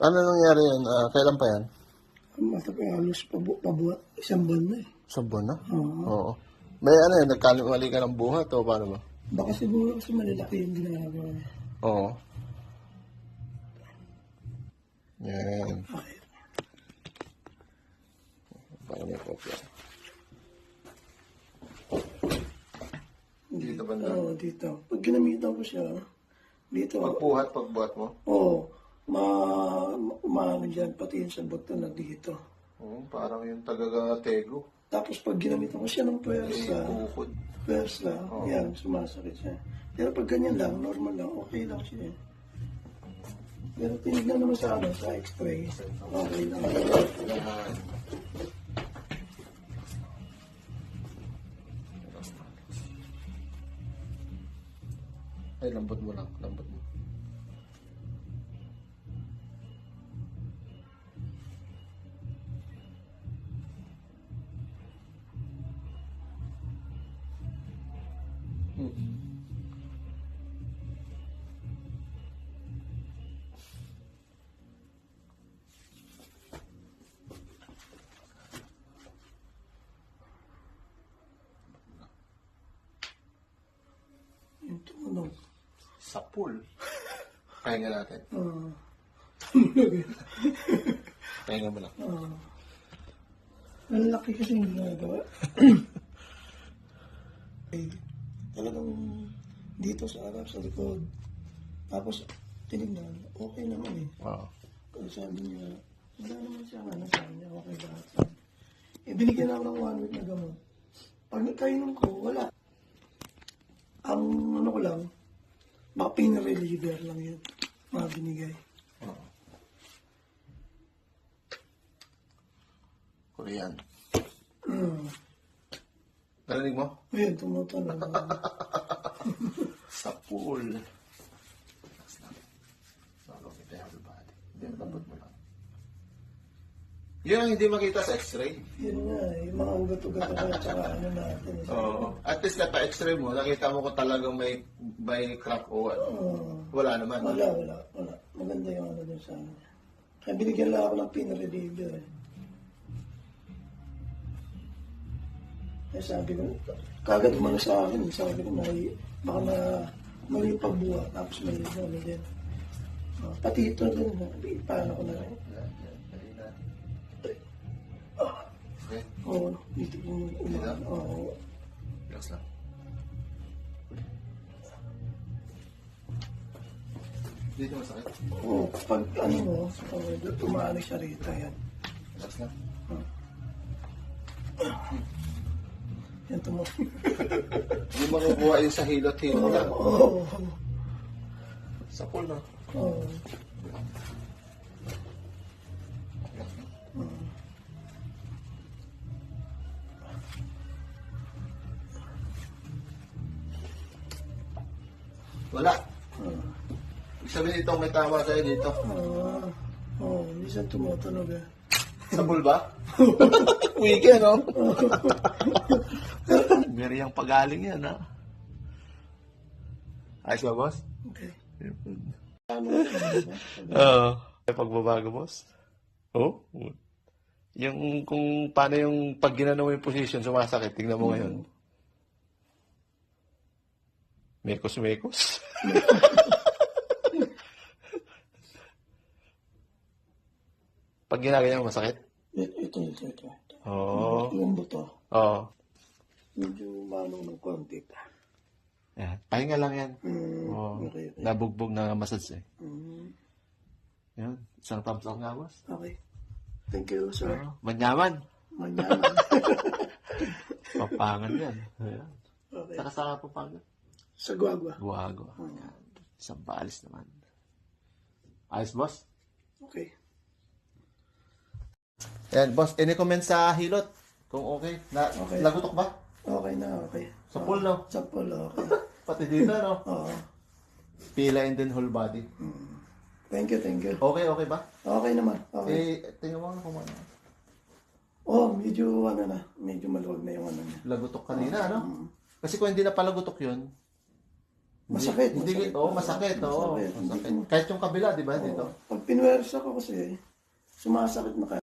Ano nangyari yan? Kailan pa yan? Matagal halos pabuhat. Isang buwan na eh. Sa buwan na? Oo. Oo. May ano yan, nagkamali ka ng buhat o paano ba? Baka siguro kasi malalaki yung ginagawa niya. Oo. Yan. Okay. Para may kopya. Dito ba na? Oo, dito. Pag ginamitan ko siya, dito. Pagbuhat mo? Oo. Maano dyan, pati yung sa buto na dito. Oo, parang yung taga-tego. Tapos pag ginamitan ko siya ng pwersa, Bukod. yan, sumasakit siya. Pero pag ganyan lang, normal lang, okay lang siya. Pero tinignan naman sa x-ray, okay lang. Ay, lambot mo lang. Lambot mo. Yung tumunog. Sa pool. Pahinga natin. Pahinga mo lang. Ang laki kasi yung ginagawa. Eh, talagang dito sa harap, sa likod. Tapos, tinignan, okay naman eh. Oo. Kaya sabi niya, wala naman siya, sabi niya, okay lahat. Eh, binigyan ako ng 1 week na gamot. Pag nagkainom ko, wala. Ang ano ko lang, baka pain reliever lang yun. Mga binigay. Oo. Korean. Narinig mo? Ayun, tumutunog. Sa pool. Follow me to everybody. Hindi, lambot mo lang. Yun ang hindi makita sa x-ray. Yun nga, yung mga ugat-ugat ako at saka ano natin. Oo. At least napa-x-ray mo, nakita mo kung talagang may crack o ano. Wala naman. Wala. Maganda yung ano dun sa ano. Kaya binigyan lang ako ng pain reliever eh. Kaya sabi ko, kagad umano sa akin, sabi ko, baka mali yung pagbuha, tapos may ano din. Pati ito din, paano ko na rin. Okay. Oo, dito po umahan. Oo. Relax lang. Dito masakit. Oo, pag ano mo, tumaano siya rito, yan. Relax lang. Yan tumo. Hindi makukuha yung sa hilot-hilot lang. Oo. Sa pool na. Oo. Wala. Ibig sabihin ito may tama sa'yo dito. Oo, minsan tumutunog eh. Sa pool ba? Weekend, no? Meriyang pagaling yan, ha? Ayos ba, boss? Okay. Oo. Pagbabago, boss? Oo. Yung kung paano yung pag ginano mo yung position, sumasakit. Tingnan mo ngayon. Mekos. Pag ginagawa mo, masakit? Ito. Oo. Yung buto. Oo. Medyo manong ng konti. Yan. Pahinga lang yan. Oo. Okay. Nabugbog na massage eh. Mm, Yan. Isang thumbs up nga, boss. okay. Thank you, sir. Manyaman. Manyaman. Papangan yan. Ayan. Okay. Saka sa papangan. Sa guagua. Guwago. Ayan. Isang balis naman. Ayos, boss? Okay. Yan, boss. Any comment sa hilot? Kung okay. Okay. Lagutok ba? Okay na, okay. Sa pool, no? Sa pool, okay. Pati dito, no? Oo. Pila and then whole body. Thank you. Okay ba? Okay naman. Okay. Tingnan mo kung ano. Medyo ano na. Medyo maluwag na yung ano niya. Lagutok kanina, ano? Kasi kung hindi na palagutok yun, Masakit. Hindi, oo, masakit, oo. Masakit. Kahit yung kabila, di ba, dito? Pag pinwersa ko kasi, sumasakit na